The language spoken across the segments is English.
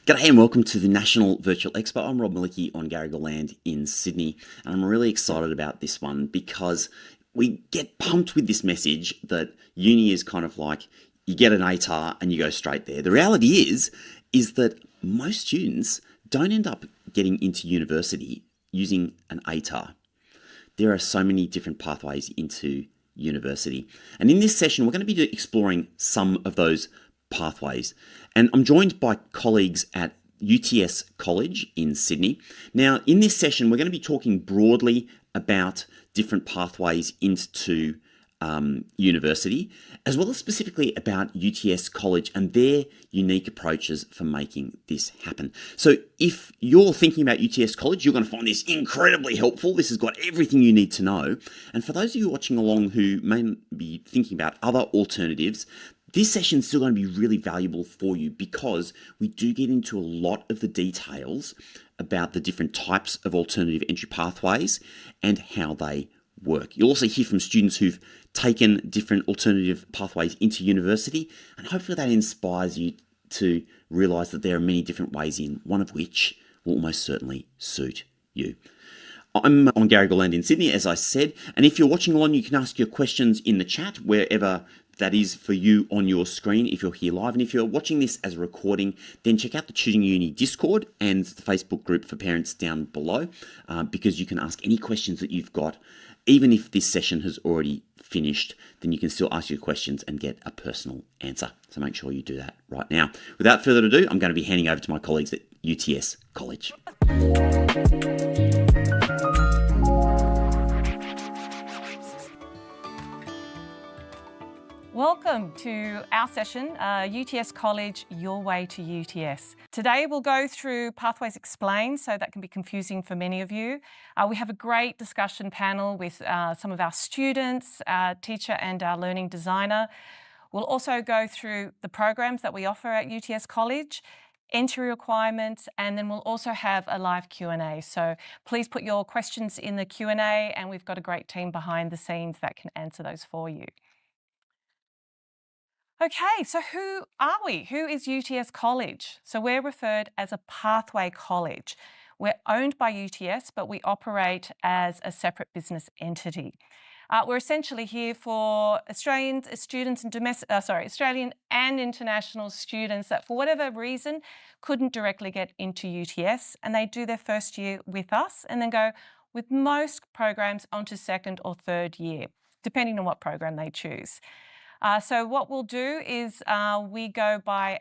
G'day and welcome to the National Virtual Expo. I'm Rob Malicki on Gadigal land in Sydney, and I'm really excited about this one because we get pumped with this message that uni is kind of like you get an ATAR and you go straight there. The reality is that most students don't end up getting into university using an ATAR. There are so many different pathways into university, and in this session we're going to be exploring some of those pathways. And I'm joined by colleagues at UTS College in Sydney. Now, in this session, we're going to be talking broadly about different pathways into university, as well as specifically about UTS College and their unique approaches for making this happen. So if you're thinking about UTS College, you're going to find this incredibly helpful. This has got everything you need to know. And for those of you watching along who may be thinking about other alternatives, this session is still going to be really valuable for you because we do get into a lot of the details about the different types of alternative entry pathways and how they work. You'll also hear from students who've taken different alternative pathways into university, and hopefully that inspires you to realise that there are many different ways in, one of which will almost certainly suit you. I'm on Gadigal land in Sydney, as I said, and if you're watching along, you can ask your questions in the chat, wherever that is for you on your screen if you're here live. And if you're watching this as a recording, then check out the Choosing Uni Discord and the Facebook group for parents down below, because you can ask any questions that you've got. Even if this session has already finished, then you can still ask your questions and get a personal answer. So make sure you do that right now. Without further ado, I'm going to be handing over to my colleagues at UTS College. Welcome to our session, UTS College, Your Way to UTS. Today we'll go through Pathways Explained, so that can be confusing for many of you. We have a great discussion panel with some of our students, our teacher and our learning designer. We'll also go through the programs that we offer at UTS College, entry requirements, and then we'll also have a live Q&A. So please put your questions in the Q&A, and we've got a great team behind the scenes that can answer those for you. Okay, so who are we? Who is UTS College? So we're referred as a pathway college. We're owned by UTS, but we operate as a separate business entity. We're essentially here for Australian students and Australian and international students that for whatever reason couldn't directly get into UTS, and they do their first year with us and then go with most programs onto second or third year, depending on what program they choose. So what we'll do is we go by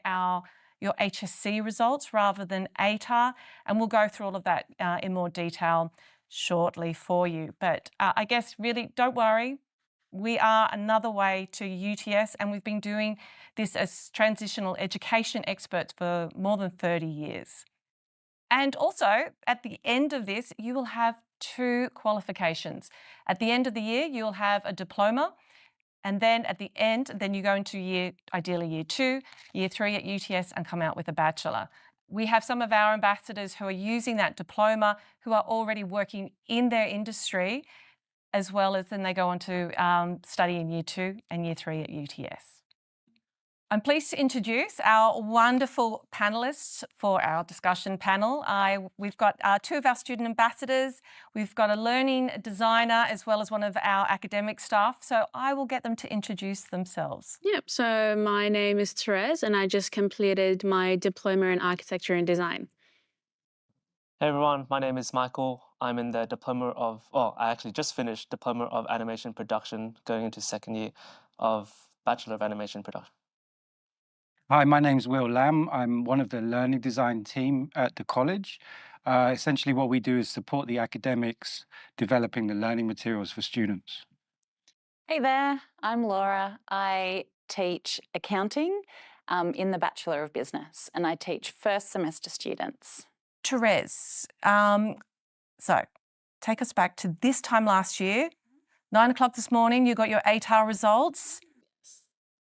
your HSC results rather than ATAR, and we'll go through all of that in more detail shortly for you. But I guess really don't worry, we are another way to UTS, and we've been doing this as transitional education experts for more than 30 years. And also at the end of this, you will have 2 qualifications. At the end of the year, you'll have a diploma. And then at the end, then you go into ideally year 2, year 3 at UTS and come out with a bachelor. We have some of our ambassadors who are using that diploma who are already working in their industry, as well as then they go on to study in year 2 and year 3 at UTS. I'm pleased to introduce our wonderful panelists for our discussion panel. We've got two of our student ambassadors, we've got a learning designer as well as one of our academic staff, so I will get them to introduce themselves. Yep, so my name is Therese and I just completed my diploma in architecture and design. Hey everyone, my name is Michael. I'm in the I actually just finished Diploma of Animation Production, going into second year of Bachelor of Animation Production. Hi, my name's Will Lamb. I'm one of the learning design team at the college. Essentially, what we do is support the academics developing the learning materials for students. Hey there, I'm Laura. I teach accounting in the Bachelor of Business, and I teach first semester students. Therese, so take us back to this time last year, 9 o'clock this morning, you got your ATAR results.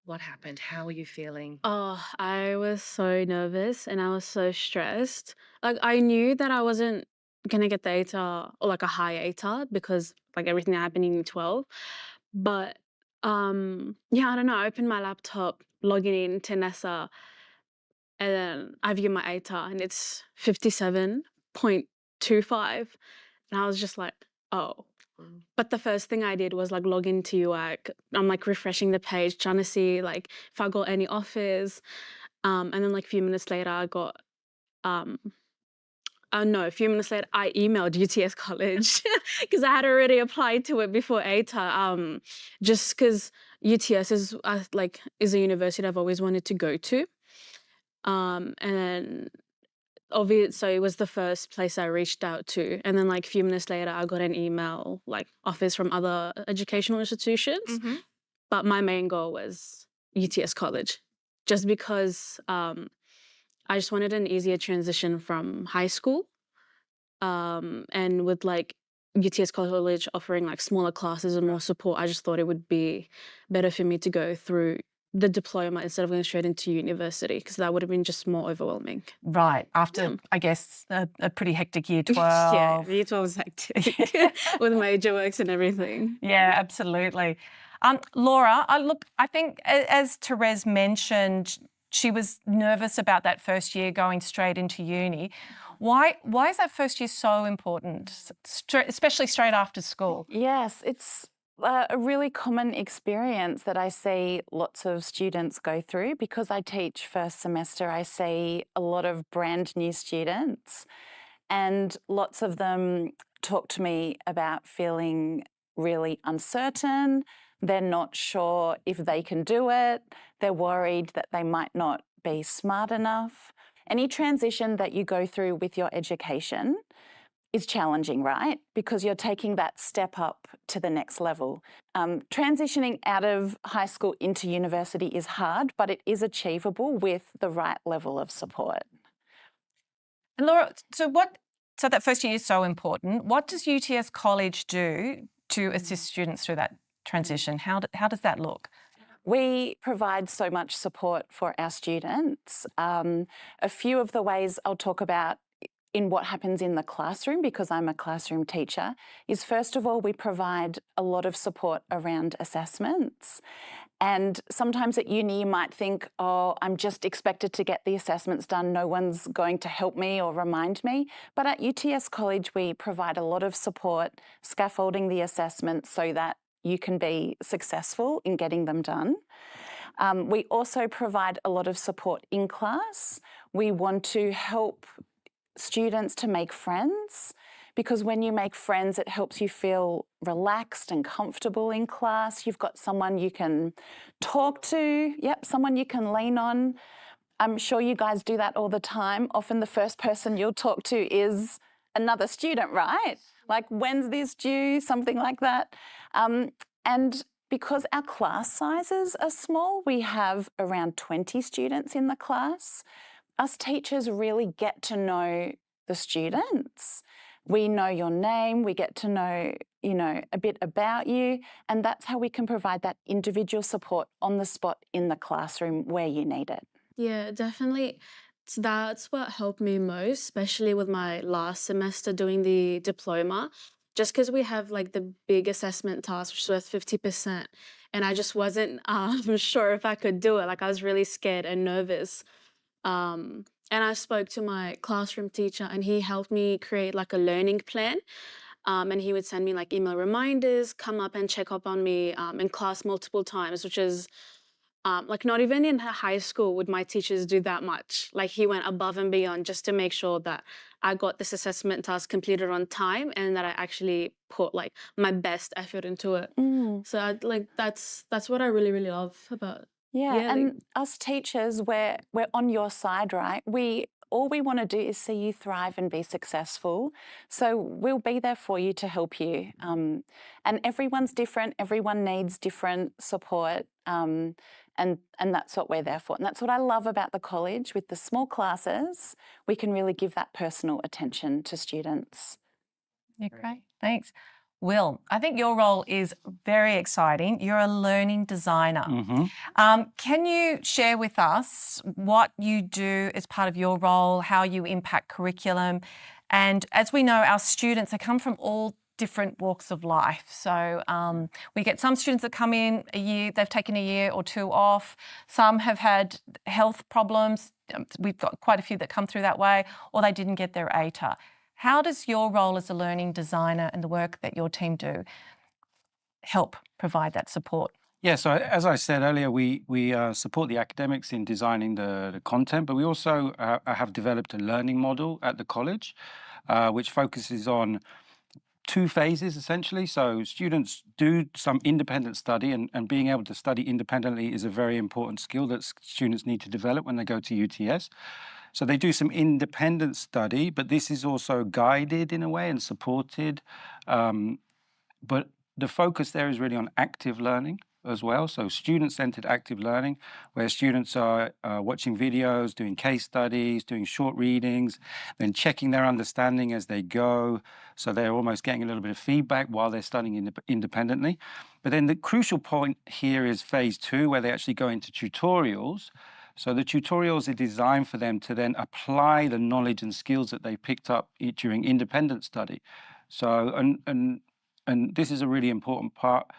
What happened? How are you feeling? Oh, I was so nervous and I was so stressed. Like I knew that I wasn't gonna get the ATAR or like a high ATAR because like everything that happened in year 12. But yeah, I don't know. I opened my laptop, logging in to Nessa, and then I view my ATAR and it's 57.25. And I was just like, oh. But the first thing I did was like log into UAC. I'm like refreshing the page, trying to see like if I got any offers. And then like a few minutes later, I got no, a few minutes later, I emailed UTS College because I had already applied to it before ATA. Just because UTS is is a university I've always wanted to go to. And then so it was the first place I reached out to. And then like a few minutes later, I got an email, like offers from other educational institutions. Mm-hmm. But my main goal was UTS College, just because I just wanted an easier transition from high school. And with like UTS College offering like smaller classes and more support, I just thought it would be better for me to go through the diploma instead of going straight into university, because that would have been just more overwhelming. Right, after, Yeah. I guess, a pretty hectic year 12. Yeah, year 12 was hectic with major works and everything. Yeah, absolutely. Laura, I think as Therese mentioned, she was nervous about that first year going straight into uni. Why is that first year so important, especially straight after school? Yes, it's a really common experience that I see lots of students go through. Because I teach first semester, I see a lot of brand new students, and lots of them talk to me about feeling really uncertain. They're not sure if they can do it. They're worried that they might not be smart enough. Any transition that you go through with your education is challenging, right? Because you're taking that step up to the next level. Transitioning out of high school into university is hard, but it is achievable with the right level of support. And Laura, so that first year is so important. What does UTS College do to assist students through that transition? How does that look? We provide so much support for our students. A few of the ways I'll talk about in what happens in the classroom, because I'm a classroom teacher, is first of all, we provide a lot of support around assessments. And sometimes at uni you might think, oh, I'm just expected to get the assessments done. No one's going to help me or remind me. But at UTS College, we provide a lot of support, scaffolding the assessments so that you can be successful in getting them done. We also provide a lot of support in class. We want to help students to make friends, because when you make friends, it helps you feel relaxed and comfortable in class. You've got someone you can talk to, someone you can lean on. I'm sure you guys do that all the time. Often the first person you'll talk to is another student, right? Like, when's this due? Something like that. And because our class sizes are small, we have around 20 students in the class. Us teachers really get to know the students. We know your name, we get to know, a bit about you, and that's how we can provide that individual support on the spot in the classroom where you need it. Yeah, definitely. That's what helped me most, especially with my last semester doing the diploma. Just because we have like the big assessment task, which is worth 50%, and I just wasn't sure if I could do it. Like I was really scared and nervous. And I spoke to my classroom teacher, and he helped me create like a learning plan. And he would send me like email reminders, come up and check up on me in class multiple times, which is like not even in high school would my teachers do that much. Like he went above and beyond just to make sure that I got this assessment task completed on time and that I actually put like my best effort into it. So like that's what I really, really love about. Yeah, and us teachers, we're on your side, right? All we want to do is see you thrive and be successful. So we'll be there for you to help you. And everyone's different. Everyone needs different support. And that's what we're there for. And that's what I love about the college. With the small classes, we can really give that personal attention to students. Yeah, great. Thanks. Will, I think your role is very exciting. You're a learning designer. Can you share with us what you do as part of your role, how you impact curriculum? And as we know, our students, they come from all different walks of life. So we get some students that come in a year, they've taken a year or two off. Some have had health problems. We've got quite a few that come through that way, or they didn't get their ATAR. How does your role as a learning designer and the work that your team do help provide that support? Yeah, so as I said earlier, we support the academics in designing the content, but we also have developed a learning model at the college, which focuses on 2 phases essentially. So students do some independent study, and being able to study independently is a very important skill that students need to develop when they go to UTS. So they do some independent study, but this is also guided in a way and supported. But the focus there is really on active learning as well. So student-centered active learning, where students are watching videos, doing case studies, doing short readings, then checking their understanding as they go. So they're almost getting a little bit of feedback while they're studying independently. But then the crucial point here is phase 2, where they actually go into tutorials. So the tutorials are designed for them to then apply the knowledge and skills that they picked up during independent study. So, and this is a really important part,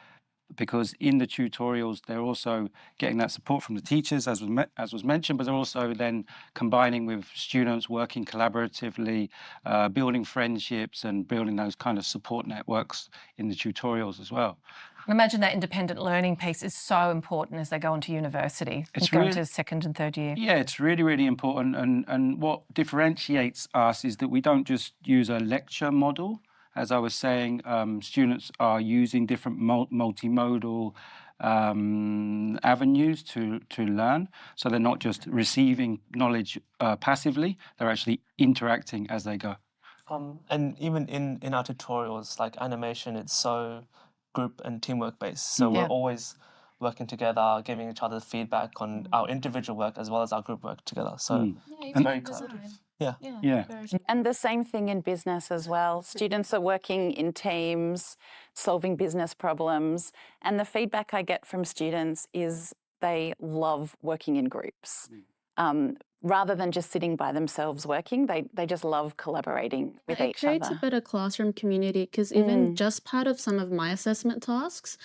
because in the tutorials, they're also getting that support from the teachers, as was mentioned, but they're also then combining with students, working collaboratively, building friendships and building those kind of support networks in the tutorials as well. I imagine that independent learning piece is so important as they go into university, go into 2nd and 3rd year. Yeah, it's really, really important. And what differentiates us is that we don't just use a lecture model. As I was saying, students are using different multimodal avenues to learn. So they're not just receiving knowledge passively, they're actually interacting as they go. And even in our tutorials, like animation, it's so group and teamwork based. So we're always working together, giving each other feedback on our individual work as well as our group work together. So it's very collaborative. Yeah. And the same thing in business as well. Students are working in teams, solving business problems. And the feedback I get from students is they love working in groups. Rather than just sitting by themselves working, they just love collaborating with each other. It creates a better classroom community, because even just part of some of my assessment tasks,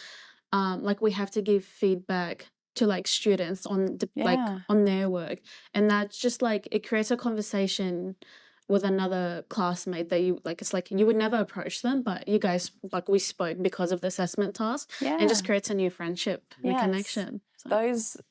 like we have to give feedback to like students on like on their work, and that's just like it creates a conversation with another classmate that you like. It's like you would never approach them, but you guys like we spoke because of the assessment task, and just creates a new friendship and connection. So.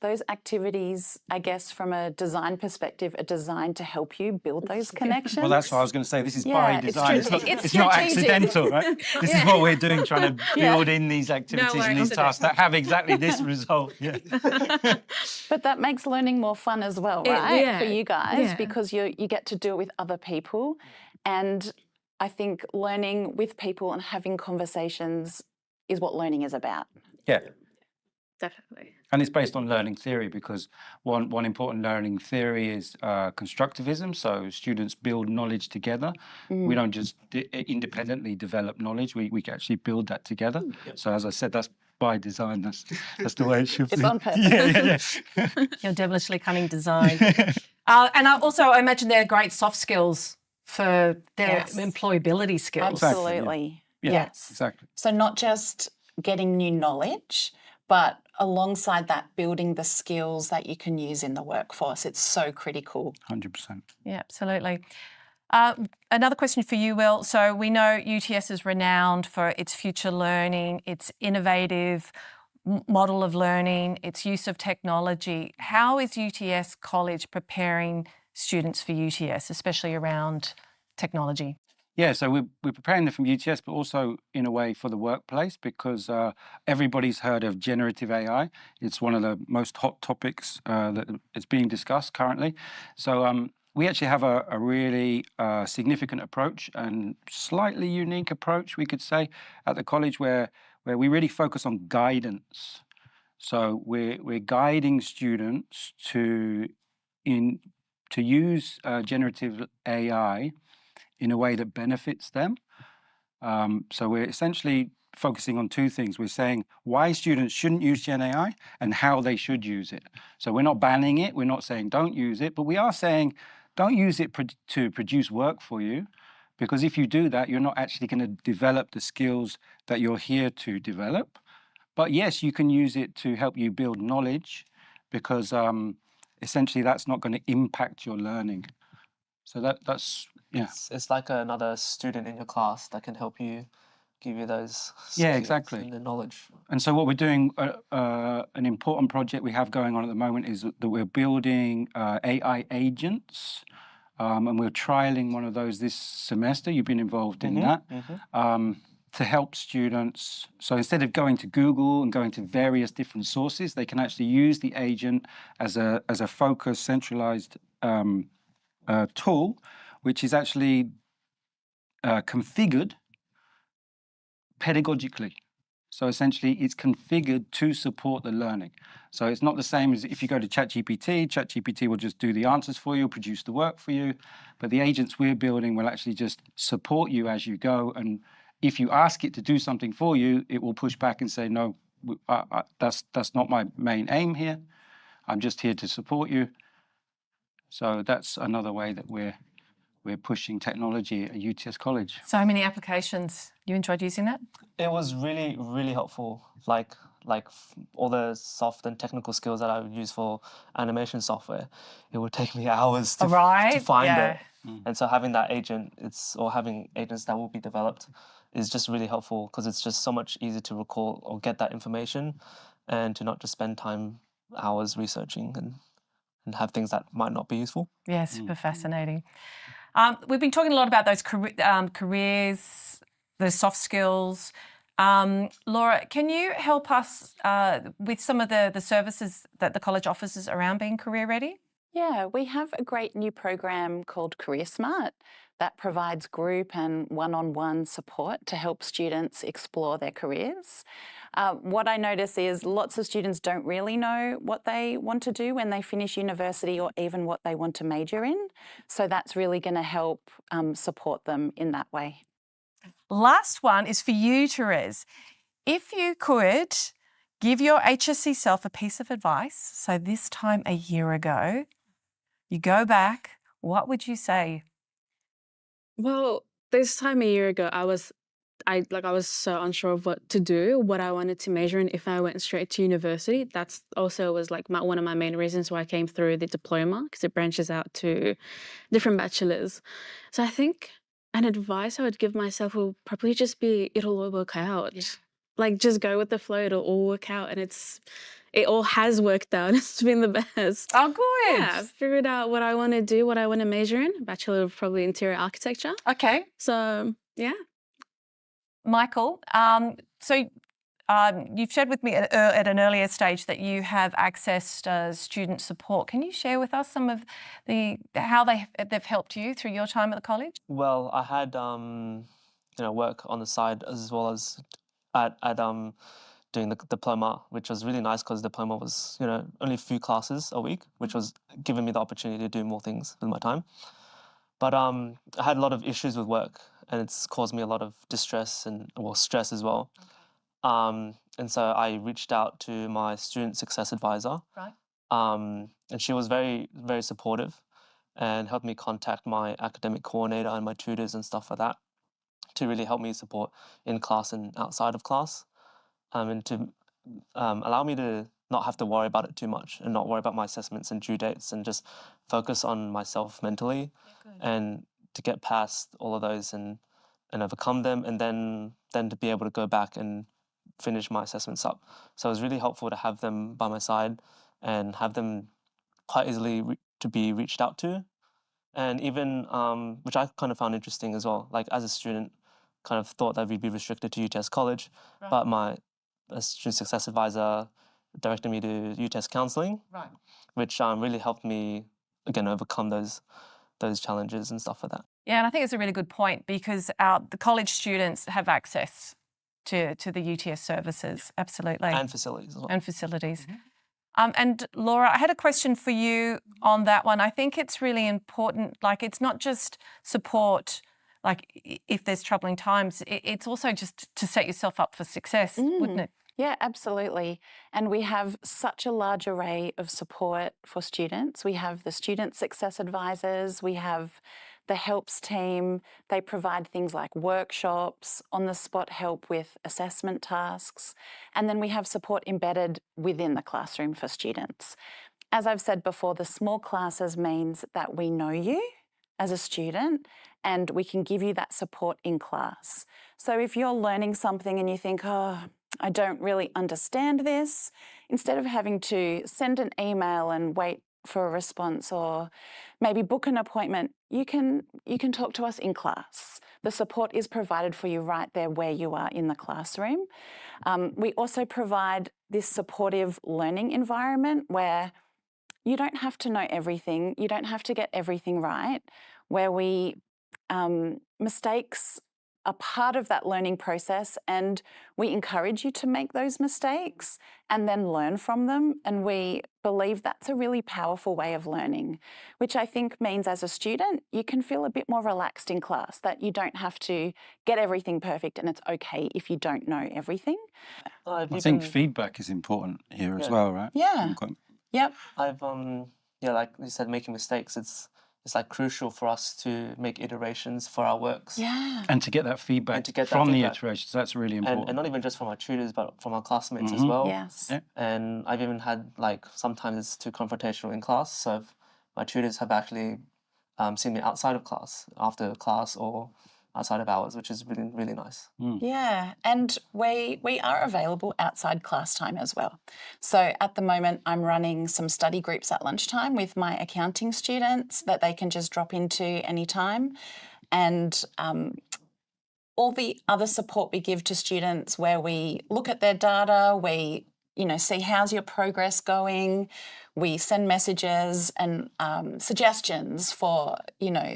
Those activities, I guess, from a design perspective, are designed to help you build those connections. Well, that's what I was going to say. This is by design. It's not accidental, right? This is what we're doing, trying to build in these activities and these tasks that have exactly this result. But that makes learning more fun as well, right? For you guys, because you get to do it with other people. And I think learning with people and having conversations is what learning is about. Yeah. Definitely. And it's based on learning theory, because one important learning theory is constructivism. So students build knowledge together. We don't just independently develop knowledge. We can actually build that together. So as I said, that's by design. That's the way it should be. It's on purpose. You're devilishly cunning design. And I imagine they're great soft skills for their employability skills. Absolutely. Yeah. Yes. Exactly. So not just getting new knowledge, but alongside that, building the skills that you can use in the workforce. It's so critical. 100%. Yeah, absolutely. Another question for you, Will. So we know UTS is renowned for its future learning, its innovative model of learning, its use of technology. How is UTS College preparing students for UTS, especially around technology? Yeah, so we're preparing them from UTS, but also in a way for the workplace, because everybody's heard of generative AI. It's one of the most hot topics that is being discussed currently. So we actually have a really significant approach and slightly unique approach, we could say, at the college where we really focus on guidance. So we're guiding students to use generative AI in a way that benefits them. So we're essentially focusing on two things. We're saying why students shouldn't use Gen AI and how they should use it. So we're not banning it. We're not saying don't use it, but we are saying don't use it to produce work for you, because if you do that, you're not actually going to develop the skills that you're here to develop. But yes, you can use it to help you build knowledge, because essentially that's not going to impact your learning. So that's yeah. It's like another student in your class that can help you, give you those Yeah, skills exactly. and the knowledge. And so what we're doing, an important project we have going on at the moment is that we're building AI agents, and we're trialing one of those this semester. You've been involved in that. To help students. So instead of going to Google and going to various different sources, they can actually use the agent as a focused, centralized tool, which is actually configured pedagogically. So essentially, it's configured to support the learning. So it's not the same as if you go to ChatGPT. ChatGPT will just do the answers for you, produce the work for you. But the agents we're building will actually just support you as you go. And if you ask it to do something for you, it will push back and say, no, that's not my main aim here. I'm just here to support you. So that's another way that we're pushing technology at UTS College. So many applications. You enjoyed using that? It was really, really helpful. Like all the soft and technical skills that I would use for animation software, it would take me hours to find it. And so having that agent, or having agents that will be developed, is just really helpful, because it's just so much easier to recall or get that information, and to not just spend hours researching and have things that might not be useful. Yeah, super fascinating. We've been talking a lot about those careers, those soft skills. Laura, can you help us with some of the services that the college offers around being career ready? Yeah, we have a great new program called Career Smart that provides group and one-on-one support to help students explore their careers. What I notice is lots of students don't really know what they want to do when they finish university, or even what they want to major in. So that's really going to help support them in that way. Last one is for you, Therese. If you could give your HSC self a piece of advice, so this time a year ago, you go back, what would you say? Well, this time a year ago, I was so unsure of what to do, what I wanted to major in if I went straight to university. That's also was like one of my main reasons why I came through the diploma, because it branches out to different bachelors. So I think an advice I would give myself will probably just be, it'll all work out. Yeah. Like, just go with the flow, it'll all work out. And it all has worked out. It's been the best. Oh, good. Yeah, I've figured out what I want to do, what I want to major in. Bachelor of probably interior architecture. Okay. So, yeah. Michael, you've shared with me at an earlier stage that you have accessed student support. Can you share with us some of how they've helped you through your time at the college? Well, I had work on the side, as well as at doing the diploma, which was really nice, because the diploma was only a few classes a week, which was giving me the opportunity to do more things with my time. But I had a lot of issues with work, and it's caused me a lot of distress and stress as well. And so I reached out to my student success advisor. Right. And she was very, very supportive, and helped me contact my academic coordinator and my tutors and stuff like that, to really help me support in class and outside of class, and to allow me to not have to worry about it too much and not worry about my assessments and due dates and just focus on myself mentally and to get past all of those and overcome them, and then to be able to go back and finish my assessments up. So it was really helpful to have them by my side and have them quite easily to be reached out to. And even, which I kind of found interesting as well, like as a student, kind of thought that we'd be restricted to UTS College, but my student success advisor directed me to UTS counselling, which really helped me, again, overcome those challenges and stuff like that. Yeah, and I think it's a really good point because the college students have access to the UTS services, absolutely. And facilities as well. And facilities. And Laura, I had a question for you on that one. I think it's really important, like it's not just support, like if there's troubling times, it's also just to set yourself up for success, wouldn't it? Yeah, absolutely. And we have such a large array of support for students. We have the student success advisors, we have the helps team. They provide things like workshops, on-the-spot help with assessment tasks, and then we have support embedded within the classroom for students. As I've said before, the small classes means that we know you as a student and we can give you that support in class. So if you're learning something and you think, oh, I don't really understand this, instead of having to send an email and wait for a response or maybe book an appointment, you can talk to us in class. The support is provided for you right there where you are in the classroom. We also provide this supportive learning environment where you don't have to know everything, you don't have to get everything right, where mistakes are part of that learning process and we encourage you to make those mistakes and then learn from them. And we believe that's a really powerful way of learning, which I think means as a student, you can feel a bit more relaxed in class, that you don't have to get everything perfect and it's okay if you don't know everything. I think feedback is important here as well, right? Yeah. Yep. I've like you said, making mistakes, it's like crucial for us to make iterations for our works. Yeah. And to get that feedback from the iterations, that's really important. And not even just from our tutors, but from our classmates as well. Yes. Yeah. And I've even had, like, sometimes it's too confrontational in class, so my tutors have actually seen me outside of class, after class or outside of hours, which is really, really nice. Yeah, and we are available outside class time as well. So at the moment, I'm running some study groups at lunchtime with my accounting students that they can just drop into anytime. And all the other support we give to students where we look at their data, we see how's your progress going, we send messages and suggestions for,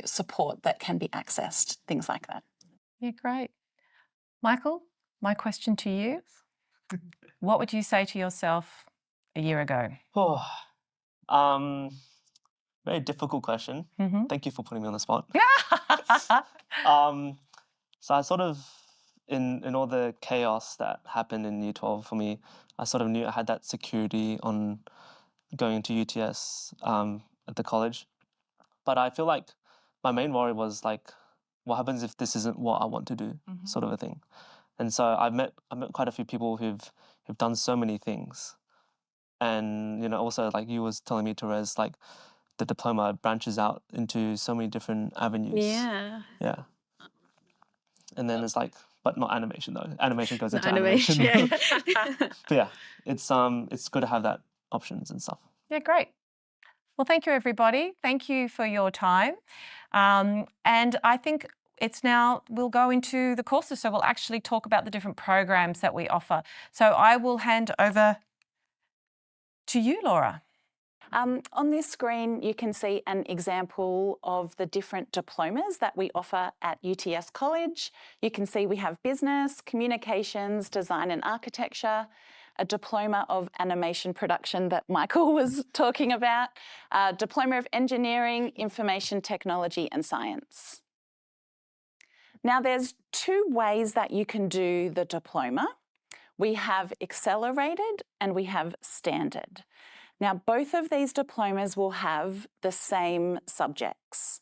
support that can be accessed, things like that. Yeah, great. Michael, my question to you, what would you say to yourself a year ago? Very difficult question. Thank you for putting me on the spot. So I sort of, in all the chaos that happened in Year 12 for me, I sort of knew I had that security on going to UTS at the college. But I feel like my main worry was, like, what happens if this isn't what I want to do, sort of a thing. And so I met quite a few people who've done so many things. And, also, like you was telling me, Therese, like, the diploma branches out into so many different avenues. Yeah. Yeah. And then it's like, but not animation though. Animation goes into animation. Yeah. But yeah, it's good to have that options and stuff. Yeah, great. Well, thank you, everybody. Thank you for your time. And I think we'll go into the courses, so we'll actually talk about the different programs that we offer. So I will hand over to you, Laura. On this screen, you can see an example of the different diplomas that we offer at UTS College. You can see we have business, communications, design and architecture, a diploma of animation production that Michael was talking about, a diploma of engineering, information technology and science. Now, there's two ways that you can do the diploma. We have accelerated and we have standard. Now, both of these diplomas will have the same subjects.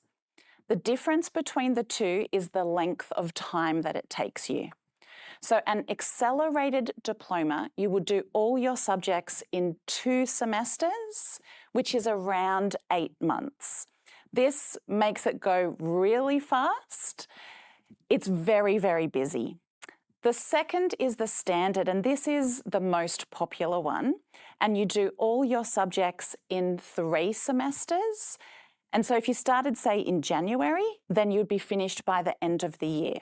The difference between the two is the length of time that it takes you. So an accelerated diploma, you would do all your subjects in 2 semesters, which is around 8 months. This makes it go really fast. It's very, very busy. The second is the standard, and this is the most popular one. And you do all your subjects in 3 semesters. And so if you started, say, in January, then you'd be finished by the end of the year.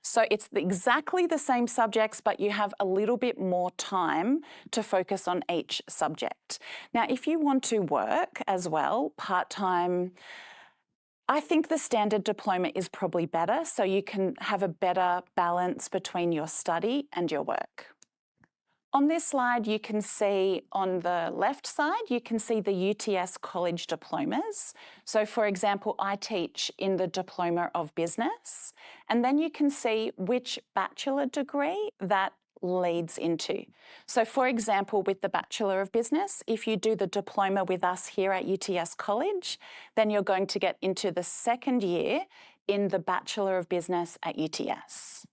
So it's exactly the same subjects, but you have a little bit more time to focus on each subject. Now, if you want to work as well, part-time, I think the standard diploma is probably better, so you can have a better balance between your study and your work. On this slide, you can see on the left side, you can see the UTS College diplomas. So for example, I teach in the Diploma of Business, and then you can see which bachelor degree that leads into. So for example, with the Bachelor of Business, if you do the diploma with us here at UTS College, then you're going to get into the 2nd year in the Bachelor of Business at UTS.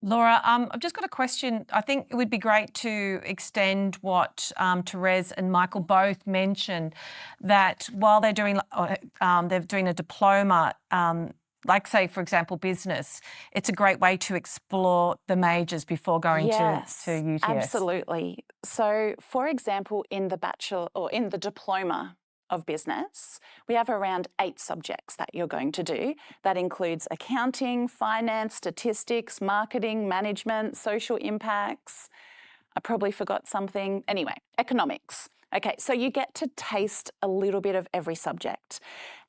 Laura, I've just got a question. I think it would be great to extend what Therese and Michael both mentioned, that while they're doing a diploma, like say, for example, business, it's a great way to explore the majors before going to UTS. Absolutely. So, for example, in the bachelor or in the Diploma of Business, we have around 8 subjects that you're going to do. That includes accounting, finance, statistics, marketing, management, social impacts. I probably forgot something. Anyway, economics. Okay, so you get to taste a little bit of every subject.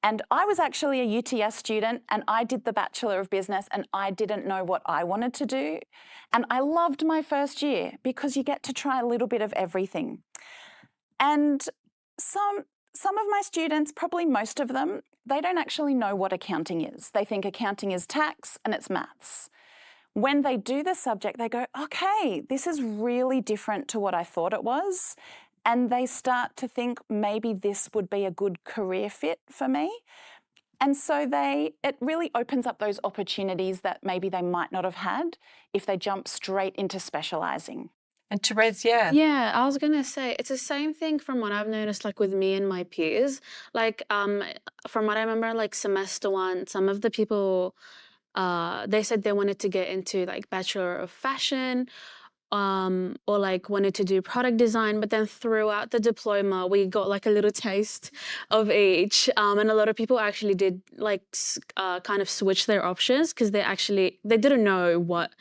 And I was actually a UTS student, and I did the Bachelor of Business, and I didn't know what I wanted to do. And I loved my first year because you get to try a little bit of everything. And some of my students, probably most of them, they don't actually know what accounting is. They think accounting is tax and it's maths. When they do the subject, they go, okay, this is really different to what I thought it was. And they start to think maybe this would be a good career fit for me. And so it really opens up those opportunities that maybe they might not have had if they jump straight into specialising. And Therese, yeah. Yeah, I was gonna say it's the same thing from what I've noticed, like with me and my peers. Like, from what I remember, like semester 1, some of the people, they said they wanted to get into like Bachelor of Fashion, or like wanted to do product design, but then throughout the diploma we got like a little taste of each, and a lot of people actually did like kind of switch their options because they didn't know what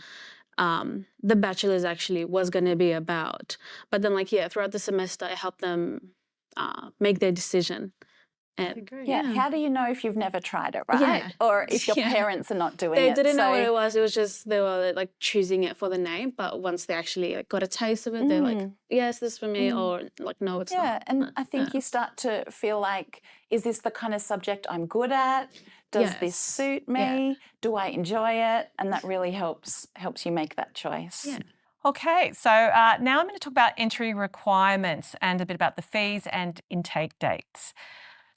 the bachelor's actually was going to be about. But then throughout the semester I helped them make their decision. And how do you know if you've never tried it, right? Yeah. Or if your parents are not doing it? They didn't know what it was. It was just they were like choosing it for the name, but once they actually got a taste of it, they're like, yes, this is for me, or like, no, it's not. Yeah, and I think you start to feel like, is this the kind of subject I'm good at? Does this suit me? Yeah. Do I enjoy it? And that really helps you make that choice. Yeah. Okay, so now I'm going to talk about entry requirements and a bit about the fees and intake dates.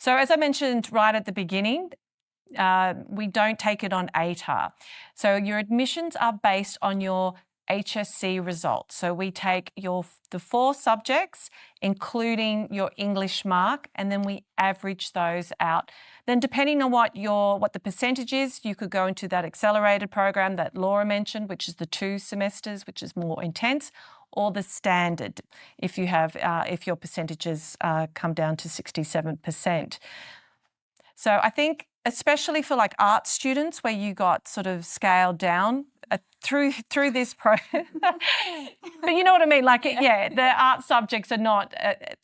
So as I mentioned right at the beginning, we don't take it on ATAR. So your admissions are based on your HSC results. So we take the 4 subjects, including your English mark, and then we average those out. Then depending on what the percentage is, you could go into that accelerated program that Laura mentioned, which is the 2 semesters, which is more intense, or the standard if your percentages come down to 67%. So I think especially for like art students where you got sort of scaled down through this process, but you know what I mean? Like, yeah, the art subjects are not,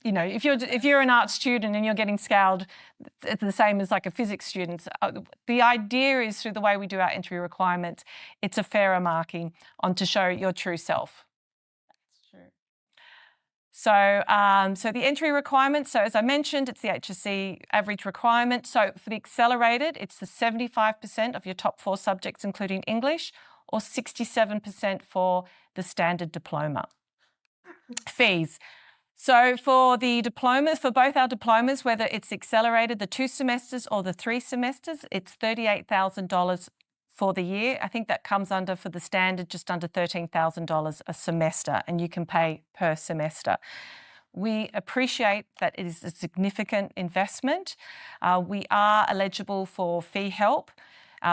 if you're an art student and you're getting scaled, it's the same as like a physics student. The idea is through the way we do our entry requirements, it's a fairer marking to show your true self. So, so the entry requirements, so as I mentioned, it's the HSC average requirement. So for the accelerated, it's the 75% of your top 4 subjects, including English, or 67% for the standard diploma. Fees. So for the diplomas, for both our diplomas, whether it's accelerated, the 2 semesters or the 3 semesters, it's $38,000 for the year. I think that comes under, for the standard, just under $13,000 a semester, and you can pay per semester. We appreciate that it is a significant investment. We are eligible for fee help,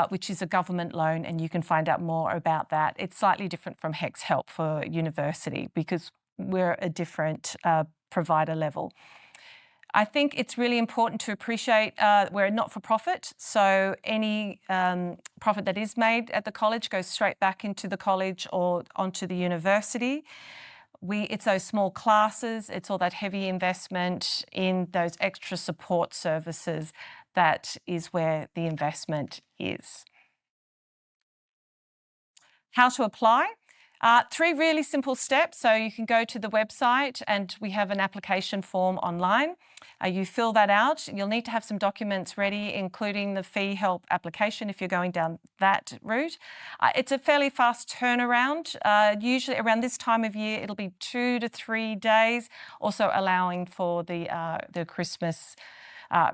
which is a government loan, and you can find out more about that. It's slightly different from HECS help for university because we're a different provider level. I think it's really important to appreciate we're a not-for-profit, so any profit that is made at the college goes straight back into the college or onto the university. It's those small classes, it's all that heavy investment in those extra support services that is where the investment is. How to apply? 3 really simple steps. So you can go to the website and we have an application form online. You fill that out. You'll need to have some documents ready, including the fee help application if you're going down that route. It's a fairly fast turnaround. Usually around this time of year, it'll be 2 to 3 days, also allowing for the Christmas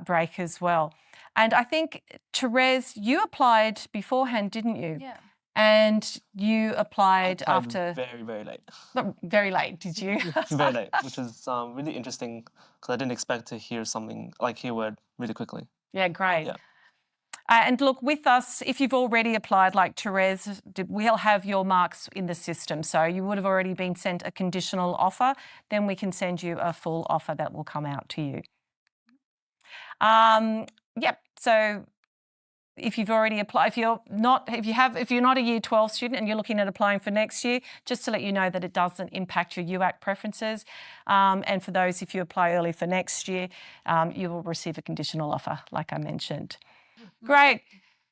break as well. And I think, Therese, you applied beforehand, didn't you? Yeah. And you applied after... Very, very late. Not very late, did you? Very late, which is really interesting because I didn't expect to hear word really quickly. Yeah, great. Yeah. And look, with us, if you've already applied, like Therese, we'll have your marks in the system. So you would have already been sent a conditional offer. Then we can send you a full offer that will come out to you. Yep. So if you've already applied, if you're not a Year 12 student and you're looking at applying for next year, just to let you know that it doesn't impact your UAC preferences. And for those, if you apply early for next year, you will receive a conditional offer, like I mentioned. Great.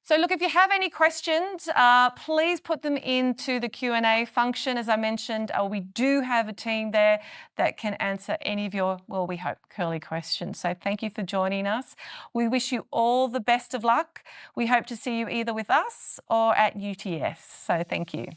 So look, if you have any questions, please put them into the Q&A function. As I mentioned, we do have a team there that can answer any of your, well, we hope, curly questions. So thank you for joining us. We wish you all the best of luck. We hope to see you either with us or at UTS. So thank you.